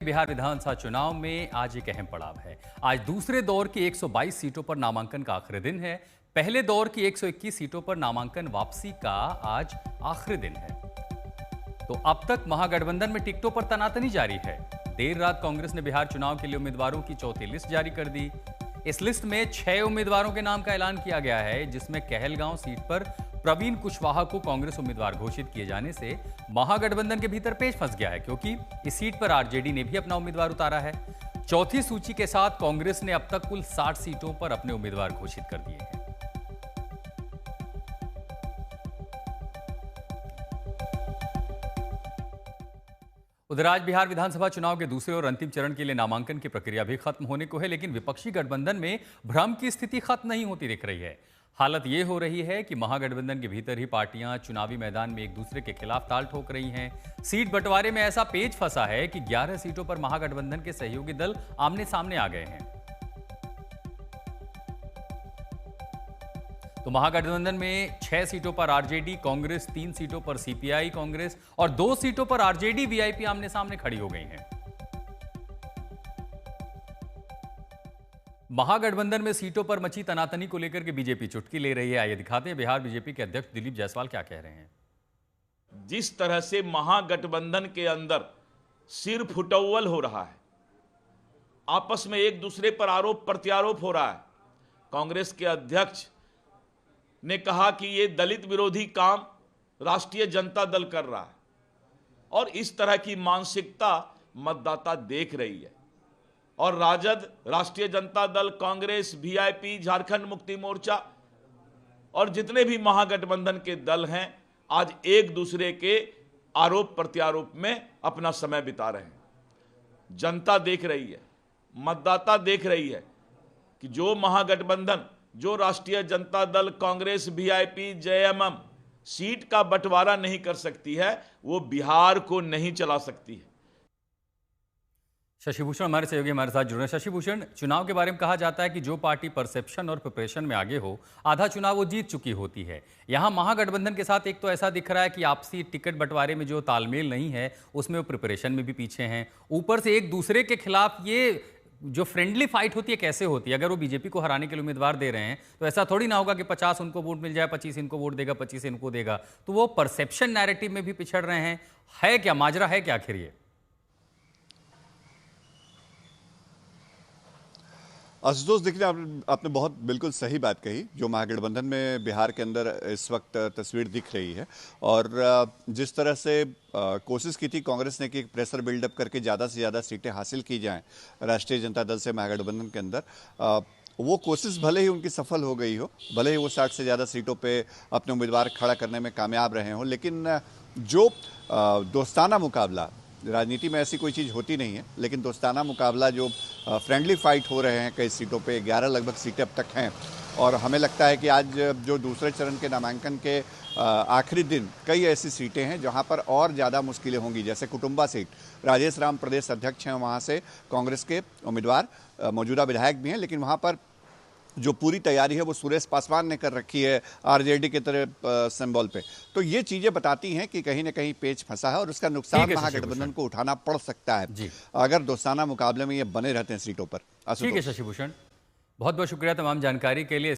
बिहार विधानसभा चुनाव में आज एक अहम पड़ाव है। आज दूसरे दौर की 122 सीटों पर नामांकन का आखिरी दिन है। पहले दौर की 121 सीटों पर नामांकन वापसी का आज आखिरी दिन है। तो अब तक महागठबंधन में टिकटों पर तनातनी जारी है। देर रात कांग्रेस ने बिहार चुनाव के लिए उम्मीदवारों की चौथी लिस्ट जारी कर दी। इस लिस्ट में 6 उम्मीदवारों के नाम का ऐलान किया गया है, जिसमें कहलगांव सीट पर प्रवीण कुशवाहा को कांग्रेस उम्मीदवार घोषित किए जाने से महागठबंधन के भीतर पेच फंस गया है, क्योंकि इस सीट पर आरजेडी ने भी अपना उम्मीदवार उतारा है। चौथी सूची के साथ कांग्रेस ने अब तक कुल 60 सीटों पर अपने उम्मीदवार घोषित कर दिए हैं। उधर आज बिहार विधानसभा चुनाव के दूसरे और अंतिम चरण के लिए नामांकन की प्रक्रिया भी खत्म होने को है, लेकिन विपक्षी गठबंधन में भ्रम की स्थिति खत्म नहीं होती दिख रही है। हालत ये हो रही है कि महागठबंधन के भीतर ही पार्टियां चुनावी मैदान में एक दूसरे के खिलाफ ताल ठोक रही हैं। सीट बंटवारे में ऐसा पेच फंसा है कि 11 सीटों पर महागठबंधन के सहयोगी दल आमने सामने आ गए हैं। तो महागठबंधन में 6 सीटों पर आरजेडी कांग्रेस, 3 सीटों पर सीपीआई कांग्रेस और 2 सीटों पर आरजेडी वीआईपी आमने सामने खड़ी हो गई हैं। महागठबंधन में सीटों पर मची तनातनी को लेकर के बीजेपी चुटकी ले रही है। आइए दिखाते हैं बिहार बीजेपी के अध्यक्ष दिलीप जायसवाल क्या कह रहे हैं। जिस तरह से महागठबंधन के अंदर सिर फुटौल हो रहा है, आपस में एक दूसरे पर आरोप प्रत्यारोप हो रहा है। कांग्रेस के अध्यक्ष ने कहा कि ये दलित विरोधी काम राष्ट्रीय जनता दल कर रहा है, और इस तरह की मानसिकता मतदाता देख रही है। और राजद, राष्ट्रीय जनता दल, कांग्रेस, वीआईपी, झारखंड मुक्ति मोर्चा और जितने भी महागठबंधन के दल हैं, आज एक दूसरे के आरोप प्रत्यारोप में अपना समय बिता रहे हैं। जनता देख रही है, मतदाता देख रही है कि जो महागठबंधन, जो राष्ट्रीय Janata Dal, Congress, VIP, JMM seat का बंटवारा नहीं कर सकती है, वो बिहार को नहीं चला सकती है। शशि भूषण हमारे सहयोगी हमारे साथ जुड़ रहे हैं। शशि भूषण, चुनाव के बारे में कहा जाता है कि जो पार्टी परसेप्शन और प्रिपरेशन में आगे हो, आधा चुनाव वो जीत चुकी होती है। यहाँ महागठबंधन के साथ एक तो ऐसा दिख रहा है कि आपसी टिकट बंटवारे में जो तालमेल नहीं है, उसमें वो प्रिपरेशन में भी पीछे हैं। ऊपर से एक दूसरे के खिलाफ ये जो फ्रेंडली फाइट होती है कैसे होती है? अगर वो बीजेपी को हराने के लिए उम्मीदवार दे रहे हैं तो ऐसा थोड़ी ना होगा कि 50 उनको वोट मिल जाए, 25 इनको वोट देगा, 25 इनको देगा। तो वो परसेप्शन नैरेटिव में भी पिछड़ रहे हैं। है क्या माजरा, है क्या आखिर ये? आशुतोष, देखिए आपने बहुत बिल्कुल सही बात कही। जो महागठबंधन में बिहार के अंदर इस वक्त तस्वीर दिख रही है, और जिस तरह से कोशिश की थी कांग्रेस ने कि एक प्रेशर बिल्डअप करके ज़्यादा से ज़्यादा सीटें हासिल की जाएं राष्ट्रीय जनता दल से महागठबंधन के अंदर, वो कोशिश भले ही उनकी सफल हो गई हो, भले ही वो 60 से ज़्यादा सीटों पे अपने उम्मीदवार खड़ा करने में कामयाब रहे हों, लेकिन जो दोस्ताना मुकाबला, राजनीति में ऐसी कोई चीज़ होती नहीं है, लेकिन दोस्ताना मुकाबला जो फ्रेंडली फाइट हो रहे हैं कई सीटों पे, 11 लगभग सीटें अब तक हैं, और हमें लगता है कि आज जो दूसरे चरण के नामांकन के आखिरी दिन कई ऐसी सीटें हैं जहां पर और ज़्यादा मुश्किलें होंगी। जैसे कुटुंबा सीट, राजेश राम प्रदेश अध्यक्ष हैं, वहां से कांग्रेस के उम्मीदवार मौजूदा विधायक भी हैं, लेकिन वहाँ पर जो पूरी तैयारी है वो सुरेश पासवान ने कर रखी है आरजेडी के तरह सिंबल पे। तो ये चीजें बताती हैं कि कहीं ना कहीं पेच फंसा है, और उसका नुकसान महागठबंधन को उठाना पड़ सकता है अगर दोस्ताना मुकाबले में ये बने रहते हैं सीटों पर। ठीक है शशि भूषण, बहुत बहुत शुक्रिया तमाम जानकारी के लिए।